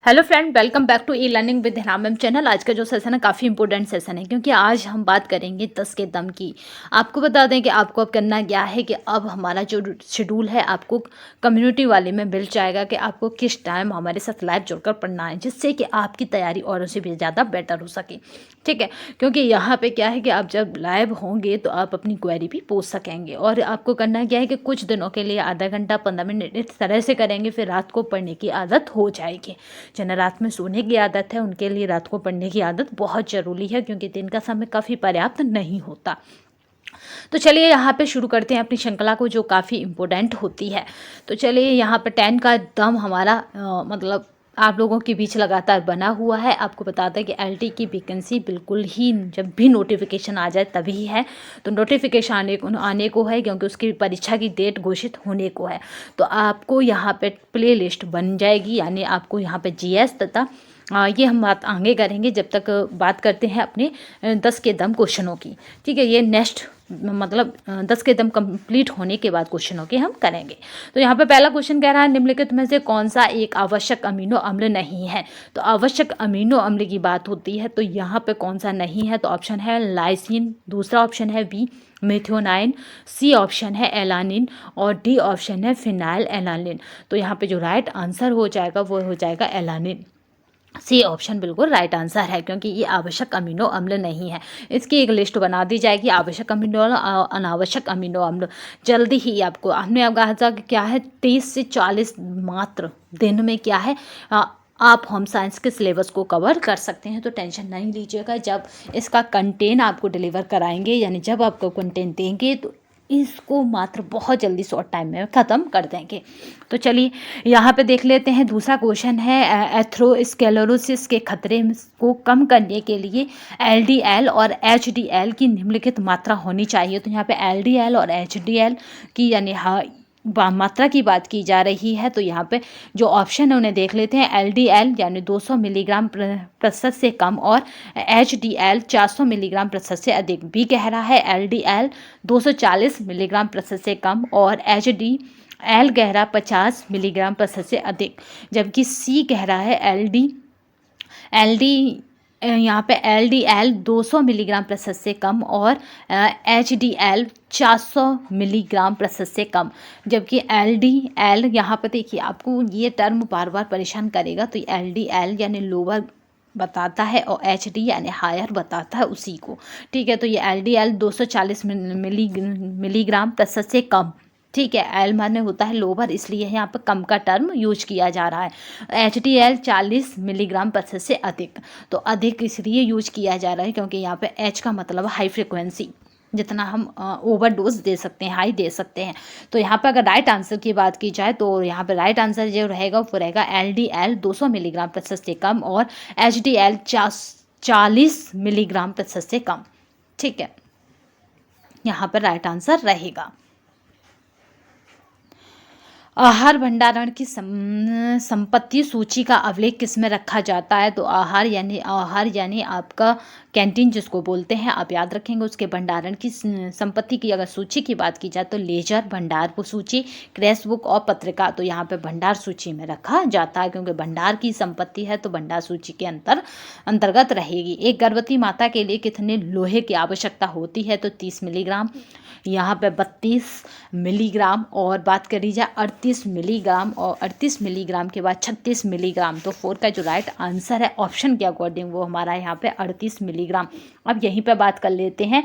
Hello friend, welcome back to e learning with Hina ma'am channel. आज का जो session है काफ़ी इंपॉर्टेंट सेशन है क्योंकि आज हम बात करेंगे 10 के दम की। आपको बता दें कि आपको अब करना क्या है कि अब हमारा जो शेड्यूल है आपको कम्युनिटी वाले में मिल जाएगा कि आपको किस टाइम हमारे साथ लाइव जुड़कर पढ़ना है, जिससे कि आपकी तैयारी और से भी ज़्यादा बेटर हो सके। ठीक है, क्योंकि यहाँ पे क्या है कि आप जब लाइव होंगे तो आप अपनी क्वेरी भी पूछ सकेंगे। और आपको करना क्या है कि कुछ दिनों के लिए आधा घंटा 15 मिनट इस तरह से करेंगे, फिर रात को पढ़ने की आदत हो जाएगी। जिन्हें रात में सोने की आदत है उनके लिए रात को पढ़ने की आदत बहुत ज़रूरी है, क्योंकि दिन का समय काफ़ी पर्याप्त नहीं होता। तो चलिए यहाँ पे शुरू करते हैं अपनी श्रृंखला को, जो काफ़ी इम्पोर्टेंट होती है। तो चलिए यहाँ पे 10 का दम हमारा मतलब आप लोगों के बीच लगातार बना हुआ है। आपको बता दें कि एलटी की वैकेंसी बिल्कुल ही जब भी नोटिफिकेशन आ जाए तभी है। तो नोटिफिकेशन आने को है, क्योंकि उसकी परीक्षा की डेट घोषित होने को है। तो आपको यहाँ पे प्ले लिस्ट बन जाएगी, यानी आपको यहाँ पे जीएस तथा ये हम बात आगे करेंगे जब तक बात करते हैं अपने 10 के दम क्वेश्चनों की। ठीक है, ये नेक्स्ट मतलब 10 के दम कंप्लीट होने के बाद क्वेश्चनों के हम करेंगे। तो यहाँ पे पहला क्वेश्चन कह रहा है, निम्नलिखित में से कौन सा एक आवश्यक अमीनो अम्ल नहीं है। तो आवश्यक अमीनो अम्ल की बात होती है, तो यहाँ पे कौन सा नहीं है। तो ऑप्शन है लाइसिन, दूसरा ऑप्शन है बी मेथियोनाइन, सी ऑप्शन है एलानिन और डी ऑप्शन है फिनाइल एलानिन। तो यहाँ पे जो राइट आंसर हो जाएगा वो हो जाएगा एलानिन। सी ऑप्शन बिल्कुल राइट आंसर है, क्योंकि ये आवश्यक अमीनो अम्ल नहीं है। इसकी एक लिस्ट बना दी जाएगी, आवश्यक अमीनो अनावश्यक अमीनो अम्ल जल्दी ही आपको। हमने अब कहा कि क्या है 30 से 40 मात्र दिन में क्या है आप होम साइंस के सिलेबस को कवर कर सकते हैं। तो टेंशन नहीं लीजिएगा, जब इसका कंटेंट आपको डिलीवर कराएंगे यानी जब आपको कंटेंट देंगे तो इसको मात्र बहुत जल्दी शॉर्ट टाइम में ख़त्म कर देंगे। तो चलिए यहाँ पे देख लेते हैं। दूसरा क्वेश्चन है, एथेरोस्क्लेरोसिस के खतरे को कम करने के लिए एलडीएल और एचडीएल की निम्नलिखित मात्रा होनी चाहिए। तो यहाँ पे एलडीएल और एचडीएल की यानी मात्रा की बात की जा रही है। तो यहाँ पे जो ऑप्शन है उन्हें देख लेते हैं। एलडीएल यानी 200 मिलीग्राम प्रतिशत से कम और एचडीएल 400 मिलीग्राम प्रतिशत से अधिक। बी कह रहा है एलडीएल 240 मिलीग्राम प्रतिशत से कम और एचडीएल कह रहा 50 मिलीग्राम प्रतिशत से अधिक। जबकि सी कह रहा है एलडी यहाँ पे एलडीएल 200 मिलीग्राम प्रतिशत से कम और एचडीएल 400 मिलीग्राम प्रतिशत से कम। जबकि एलडीएल यहाँ पे देखिए आपको ये टर्म बार बार परेशान करेगा। तो एलडीएल यानी लोअर बताता है और एचडी यानी हायर बताता है उसी को। ठीक है, तो ये एलडीएल 240 मिलीग्राम प्रतिशत से कम। ठीक है, एल माने होता है लोअर, इसलिए यहाँ पर कम का टर्म यूज किया जा रहा है। एच डी एल 40 मिलीग्राम प्रतिशत से अधिक। तो अधिक इसलिए यूज किया जा रहा है क्योंकि यहाँ पे एच का मतलब हाई फ्रिक्वेंसी, जितना हम ओवरडोज दे सकते हैं, हाई दे सकते हैं। तो यहाँ पर अगर राइट आंसर की बात की जाए तो यहाँ पे राइट आंसर जो रहेगा वो रहेगा एल डी एल 200 मिलीग्राम प्रतिशत से कम और एच डी एल 40 मिलीग्राम प्रतिशत से कम। ठीक है, यहाँ पर राइट आंसर रहेगा। आहार भंडारण की संपत्ति सूची का अवलेख किस में रखा जाता है। तो आहार यानी आपका कैंटीन जिसको बोलते हैं, आप याद रखेंगे। उसके भंडारण की संपत्ति की अगर सूची की बात की जाए तो लेजर, भंडार सूची, क्रैश बुक और पत्रिका। तो यहाँ पे भंडार सूची में रखा जाता है, क्योंकि भंडार की संपत्ति है तो भंडार सूची के अंतर्गत रहेगी। एक गर्भवती माता के लिए कितने लोहे की आवश्यकता होती है। तो 30 मिलीग्राम, यहाँ पे 32 मिलीग्राम और बात करी जाए 38 मिलीग्राम और 38 मिलीग्राम के बाद 36 मिलीग्राम। तो 4 का जो राइट आंसर है ऑप्शन के अकॉर्डिंग वो हमारा यहाँ पे 38 मिलीग्राम। अब यहीं पे बात कर लेते हैं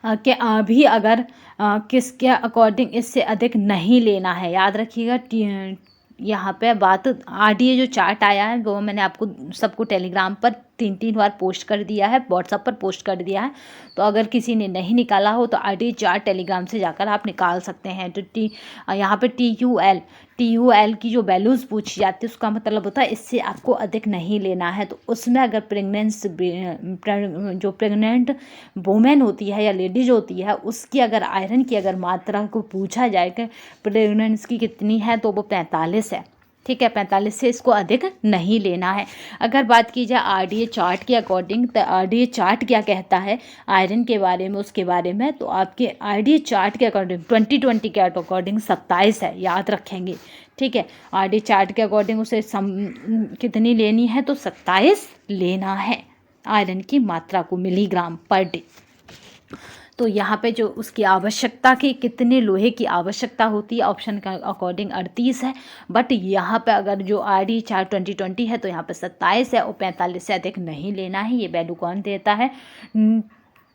कि अभी अगर किसके अकॉर्डिंग इससे अधिक नहीं लेना है। याद रखिएगा, यहाँ पे बात आरडीए जो चार्ट आया है वो मैंने आपको सबको टेलीग्राम पर 3 बार पोस्ट कर दिया है, व्हाट्सएप पर पोस्ट कर दिया है। तो अगर किसी ने नहीं निकाला हो तो आरडीए चार्ट टेलीग्राम से जाकर आप निकाल सकते हैं। तो यहाँ पे टीयूएल की जो वैल्यूज़ पूछी जाती है उसका मतलब होता है इससे आपको अधिक नहीं लेना है। तो उसमें अगर जो प्रेग्नेंट वुमेन होती है या लेडीज होती है उसकी अगर आयरन की अगर मात्रा को पूछा जाए कि प्रेगनेंसी की कितनी है तो वो 45 है। ठीक है, 45 से इसको अधिक नहीं लेना है। अगर बात की जाए आरडीए चार्ट के अकॉर्डिंग, तो आरडीए चार्ट क्या कहता है आयरन के बारे में, उसके बारे में, तो आपके आरडीए चार्ट के अकॉर्डिंग 2020 के अकॉर्डिंग 27 है, याद रखेंगे। ठीक है, आरडीए चार्ट के अकॉर्डिंग उसे कितनी लेनी है, तो 27 लेना है आयरन की मात्रा को मिलीग्राम पर डे। तो यहाँ पे जो उसकी आवश्यकता की कितने लोहे की आवश्यकता होती है ऑप्शन का अकॉर्डिंग 38 है, बट यहाँ पे अगर जो आरडी चार 2020 है तो यहाँ पे 27 है और 45 से अधिक नहीं लेना है। ये वैल्यू कौन देता है,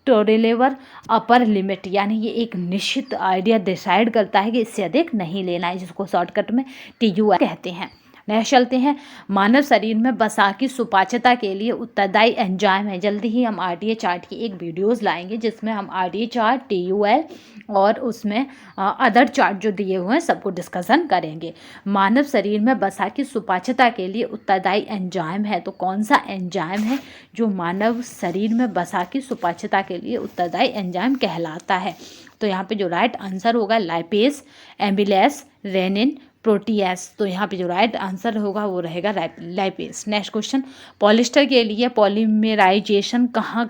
टोरेलेवर अपर लिमिट, यानी ये एक निश्चित आइडिया डिसाइड करता है कि इससे अधिक नहीं लेना है, जिसको शॉर्टकट में TUL कहते हैं। नेक्स्ट चलते हैं, मानव शरीर में वसा की सुपाच्यता के लिए उत्तरदायी एंजाइम है। जल्दी ही हम आरडीए चार्ट की एक वीडियोस लाएंगे जिसमें हम आरडीए चार्ट, TUL और उसमें अदर चार्ट जो दिए हुए हैं सबको डिस्कशन करेंगे। मानव शरीर में वसा की सुपाच्यता के लिए उत्तरदायी एंजाइम है, तो कौन सा एंजाइम है जो मानव शरीर में वसा की सुपाच्यता के लिए उत्तरदायी एंजाइम कहलाता है। तो यहाँ पे जो राइट आंसर होगा लाइपेज, एमिलेस, रेनिन, प्रोटीएस। तो यहाँ पे जो राइट आंसर होगा वो रहेगा लाइपेज। नेक्स्ट क्वेश्चन, पॉलिस्टर के लिए पॉलीमराइजेशन कहाँ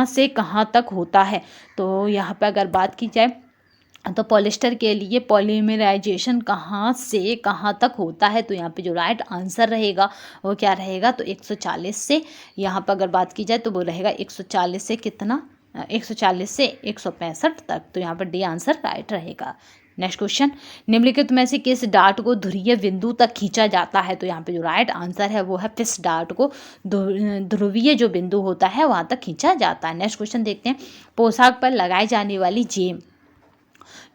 से कहाँ तक होता है। तो यहाँ पे अगर बात की जाए तो पॉलिस्टर के लिए पॉलीमराइजेशन कहाँ से कहाँ तक होता है, तो यहाँ पे जो राइट आंसर रहेगा वो क्या रहेगा, तो 140 से, यहाँ पर अगर बात की जाए तो वो रहेगा 140 से कितना, 140 से 165 तक। तो यहाँ पर डी आंसर राइट रहेगा। नेक्स्ट क्वेश्चन, निम्नलिखित में से किस डार्ट को ध्रुवीय बिंदु तक खींचा जाता है। तो यहाँ पे जो राइट आंसर है वो है फिश डार्ट को ध्रुवीय जो बिंदु होता है वहाँ तक खींचा जाता है। नेक्स्ट क्वेश्चन देखते हैं, पोशाक पर लगाई जाने वाली जेम,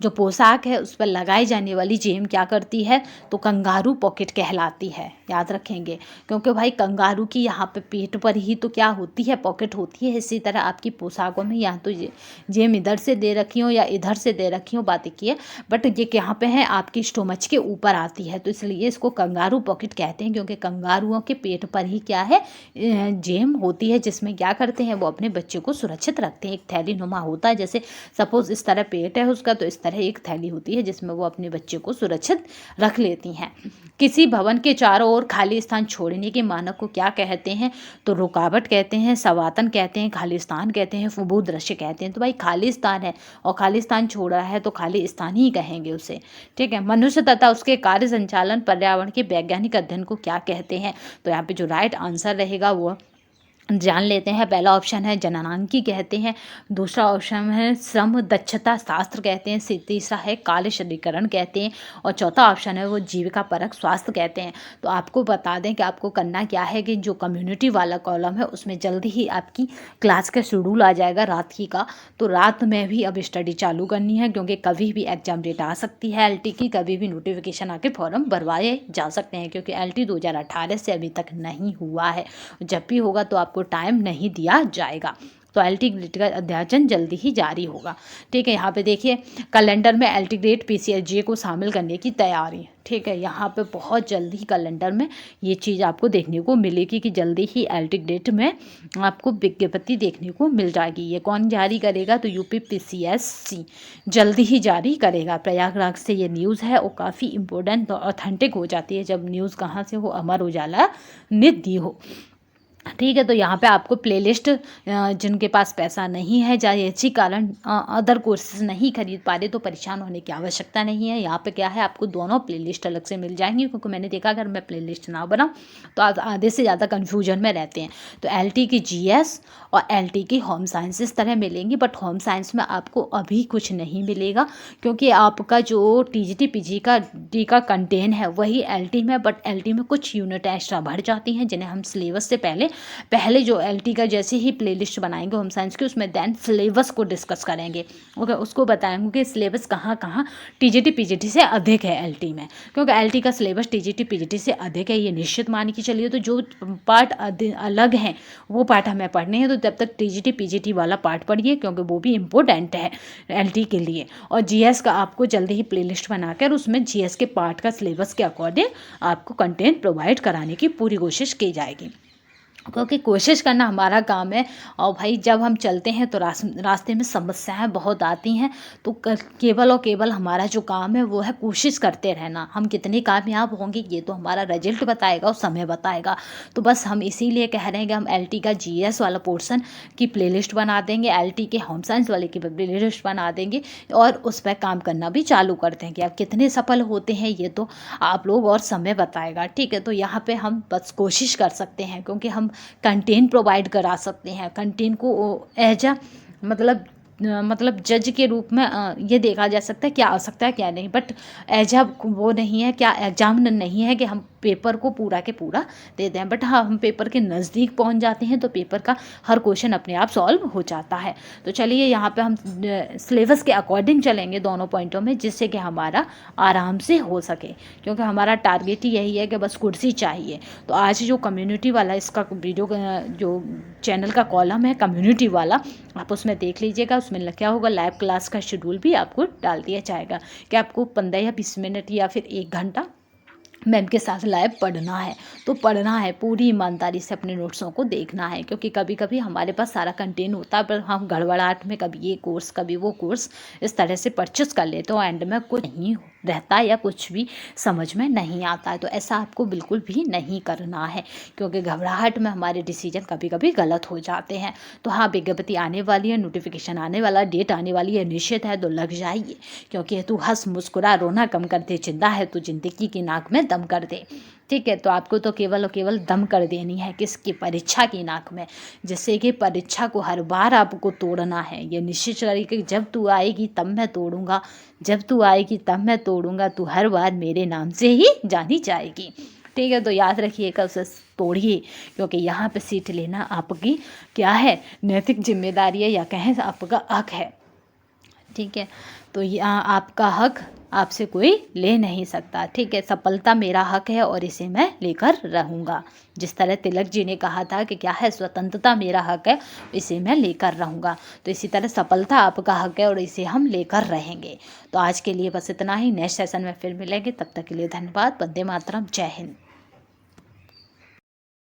जो पोशाक है उस पर लगाई जाने वाली जेम क्या करती है, तो कंगारू पॉकेट कहलाती है, याद रखेंगे। क्योंकि भाई कंगारू की यहाँ पे पेट पर ही तो क्या होती है, पॉकेट होती है। इसी तरह आपकी पोशाकों में यहाँ तो जेम इधर से दे रखी हो या इधर से दे रखी हो, बात की है, बट ये यहाँ पे है आपकी स्टोमच के ऊपर आती है, तो इसलिए इसको कंगारू पॉकेट कहते हैं। क्योंकि कंगारुओं के पेट पर ही क्या है, जेम होती है, जिसमें क्या करते हैं वो अपने बच्चे को सुरक्षित रखते हैं। एक थैली नुमा होता है, जैसे सपोज इस तरह पेट है उसका, तो इस तरह एक थैली होती है जिसमें वो अपने बच्चे को सुरक्षित रख लेती हैं। किसी भवन के चारों ओर खाली स्थान छोड़ने के मानक को क्या कहते हैं, तो रुकावट कहते हैं, सवातन कहते हैं, खाली स्थान कहते हैं, भूदृश्य कहते हैं। तो भाई खाली स्थान है और खाली स्थान छोड़ा है तो खाली स्थान ही कहेंगे उसे। ठीक है, मनुष्य तथा उसके कार्य संचालन पर्यावरण के वैज्ञानिक अध्ययन को क्या कहते हैं। तो यहाँ पे जो राइट आंसर रहेगा वो जान लेते हैं। पहला ऑप्शन है जननांगी कहते हैं, दूसरा ऑप्शन है श्रम दक्षता शास्त्र कहते हैं, तीसरा है काल शरीकरण कहते हैं और चौथा ऑप्शन है वो जीविका परक स्वास्थ्य कहते हैं। तो आपको बता दें कि आपको करना क्या है कि जो कम्युनिटी वाला कॉलम है उसमें जल्दी ही आपकी क्लास का शेड्यूल आ जाएगा रात ही का, तो रात में भी अब स्टडी चालू करनी है, क्योंकि कभी भी एग्जाम डेट आ सकती है LT की, कभी भी नोटिफिकेशन आके फॉर्म भरवाए जा सकते हैं, क्योंकि LT 2018 से अभी तक नहीं हुआ है। जब भी होगा तो आपको टाइम नहीं दिया जाएगा, तो LT ग्रेड का अध्याचन जल्दी ही जारी होगा। ठीक है, यहाँ पे देखिए कैलेंडर में LT ग्रेड PCSJ को शामिल करने की तैयारी। ठीक है, यहाँ पे बहुत जल्दी ही कैलेंडर में ये चीज़ आपको देखने को मिलेगी कि जल्दी ही LT ग्रेड में आपको विज्ञप्ति देखने को मिल जाएगी। ये कौन जारी करेगा, तो UPPCSC जल्दी ही जारी करेगा। प्रयागराज से ये न्यूज़ है और काफ़ी इम्पोर्टेंट और ऑथेंटिक हो जाती है जब न्यूज़ कहाँ से हो, अमर उजाला ने दी हो। ठीक है, तो यहाँ पे आपको प्लेलिस्ट, जिनके पास पैसा नहीं है या इसी कारण अदर कोर्सेज नहीं खरीद पा रहे, तो परेशान होने की आवश्यकता नहीं है। यहाँ पे क्या है, आपको दोनों प्लेलिस्ट अलग से मिल जाएंगी, क्योंकि मैंने देखा अगर मैं प्लेलिस्ट ना बनाऊँ तो आप आधे से ज़्यादा कन्फ्यूजन में रहते हैं। तो LT की GS और LT की होम साइंस इस तरह मिलेंगी, बट होम साइंस में आपको अभी कुछ नहीं मिलेगा, क्योंकि आपका जो TGT PG का कंटेंट है वही LT में, बट LT में कुछ यूनिट एक्स्ट्रा बढ़ जाती हैं जिन्हें हम सिलेबस से पहले जो LT का जैसे ही प्लेलिस्ट बनाएंगे होम साइंस की, उसमें देन सिलेबस को डिस्कस करेंगे। ओके, उसको बताएंगे कि सिलेबस कहाँ कहाँ TGT PGT से अधिक है LT में, क्योंकि LT का सिलेबस TGT PGT से अधिक है, ये निश्चित मान के चलिए। तो जो पार्ट अलग हैं वो पार्ट हमें पढ़ने हैं, तो तब तक TGT PGT वाला पार्ट पढ़िए, क्योंकि वो भी इम्पोर्टेंट है LT के लिए। और GS का आपको जल्दी ही प्लेलिस्ट बनाकर उसमें GS के पार्ट का सिलेबस के अकॉर्डिंग आपको कंटेंट प्रोवाइड कराने की पूरी कोशिश की जाएगी। क्योंकि कोशिश करना हमारा काम है। और भाई जब हम चलते हैं तो रास्ते में समस्याएं बहुत आती हैं, तो केवल और केवल हमारा जो काम है वो है कोशिश करते रहना। हम कितने कामयाब होंगे ये तो हमारा रिजल्ट बताएगा और समय बताएगा। तो बस हम इसीलिए कह रहे हैं कि हम एलटी का जीएस वाला पोर्शन की प्लेलिस्ट बना देंगे, एलटी के होम साइंस वाले की प्लेलिस्ट बना देंगे और उस पर काम करना भी चालू कर देंगे। अब कितने सफल होते हैं ये तो आप लोग और समय बताएगा, ठीक है। तो यहाँ पे हम बस कोशिश कर सकते हैं, क्योंकि हम कंटेंट प्रोवाइड करा सकते हैं। कंटेंट को एज अ मतलब जज के रूप में ये देखा जा सकता है क्या आ सकता है क्या नहीं, बट एज अ वो नहीं है, क्या एग्जाम नहीं है कि हम पेपर को पूरा के पूरा देते हैं। बट हाँ, हम पेपर के नज़दीक पहुंच जाते हैं तो पेपर का हर क्वेश्चन अपने आप सॉल्व हो जाता है। तो चलिए यहाँ पे हम सिलेबस के अकॉर्डिंग चलेंगे दोनों पॉइंटों में, जिससे कि हमारा आराम से हो सके, क्योंकि हमारा टारगेट ही यही है कि बस कुर्सी चाहिए। तो आज जो कम्युनिटी वाला इसका वीडियो जो चैनल का कॉलम है कम्युनिटी वाला, आप उसमें देख लीजिएगा। उसमें क्या होगा, लाइव क्लास का शेड्यूल भी आपको डाल दिया जाएगा कि आपको 15 या 20 मिनट या फिर 1 घंटा मैम के साथ लाइव पढ़ना है। तो पढ़ना है, पूरी ईमानदारी से अपने नोट्सों को देखना है, क्योंकि कभी कभी हमारे पास सारा कंटेंट होता है पर हम गड़बड़ाहट में कभी ये कोर्स कभी वो कोर्स इस तरह से परचेस कर लेते हो, एंड में कुछ नहीं रहता या कुछ भी समझ में नहीं आता है। तो ऐसा आपको बिल्कुल भी नहीं करना है, क्योंकि घबराहट में हमारे डिसीजन कभी कभी गलत हो जाते हैं। तो हाँ, विज्ञप्ति आने वाली है, नोटिफिकेशन आने वाला, डेट आने वाली है, निश्चित है, तो लग जाइए। क्योंकि तू हंस मुस्कुरा रोना कम कर दे, जिंदा है तो जिंदगी की नाक में दम कर दे, ठीक है। तो आपको तो केवल और केवल दम कर देनी है किसकी, परीक्षा की नाक में, जिससे कि परीक्षा को हर बार आपको तोड़ना है। ये निश्चित तरीके जब तू आएगी तब मैं तोड़ूंगा, जब तू आएगी तब मैं तोड़ूंगा, तू हर बार मेरे नाम से ही जानी जाएगी, ठीक है। तो याद रखिएगा, उसे तोड़िए, क्योंकि यहाँ पे सीट लेना आपकी क्या है, नैतिक जिम्मेदारी है, या कहें आपका हक है, ठीक है। तो यहाँ आपका हक आपसे कोई ले नहीं सकता, ठीक है। सफलता मेरा हक है और इसे मैं लेकर रहूँगा। जिस तरह तिलक जी ने कहा था कि क्या है, स्वतंत्रता मेरा हक है, इसे मैं लेकर रहूँगा। तो इसी तरह सफलता आपका हक है और इसे हम लेकर रहेंगे। तो आज के लिए बस इतना ही। नेक्स्ट सेशन में फिर मिलेंगे, तब तक के लिए धन्यवाद। वंदे मातरम, जय हिंद।